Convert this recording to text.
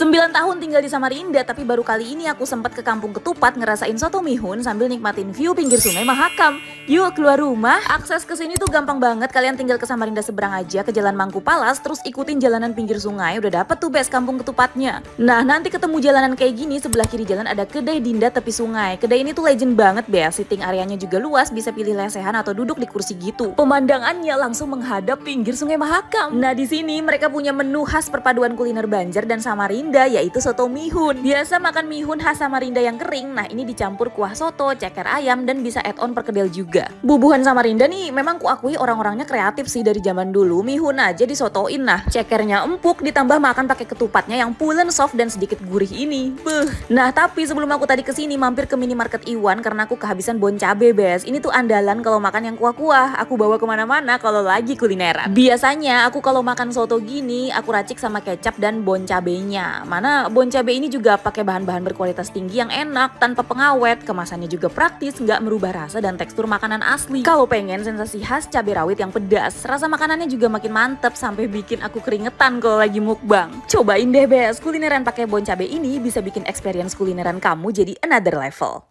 9 tahun tinggal di Samarinda, tapi baru kali ini aku sempat ke Kampung Ketupat ngerasain soto mihun sambil nikmatin view pinggir sungai Mahakam. Yuk keluar rumah, akses ke sini tuh gampang banget. Kalian tinggal ke Samarinda seberang aja ke Jalan Mangku Palas, terus ikutin jalanan pinggir sungai, udah dapet tuh base Kampung Ketupatnya. Nah, nanti ketemu jalanan kayak gini, sebelah kiri jalan ada kedai Dinda tepi sungai. Kedai ini tuh legend banget, Bes. Sitting areanya juga luas, bisa pilih lesehan atau duduk di kursi gitu. Pemandangannya langsung menghadap pinggir sungai Mahakam. Nah, di sini mereka punya menu khas perpaduan kuliner Banjar dan Samarinda, yaitu soto mihun. Biasa makan mihun khas Samarinda yang kering, nah ini dicampur kuah soto, ceker ayam, dan bisa add-on perkedel juga. Bubuhan Samarinda nih memang kuakui orang-orangnya kreatif sih dari zaman dulu. Mihun aja disotoin, nah cekernya empuk ditambah makan pakai ketupatnya yang pulen, soft, dan sedikit gurih ini. Nah tapi sebelum aku tadi kesini mampir ke minimarket Iwan karena aku kehabisan bon cabe, Bes. Ini tuh andalan kalau makan yang kuah-kuah, aku bawa kemana-mana kalau lagi kulineran. Biasanya aku kalau makan soto gini, aku racik sama kecap dan bon cabenya. Mana bon cabe ini juga pakai bahan-bahan berkualitas tinggi yang enak, tanpa pengawet, kemasannya juga praktis, nggak merubah rasa dan tekstur makanan asli. Kalau pengen sensasi khas cabai rawit yang pedas, rasa makanannya juga makin mantep sampai bikin aku keringetan kalau lagi mukbang. Cobain deh, Bes, kulineran pakai bon cabe ini bisa bikin experience kulineran kamu jadi another level.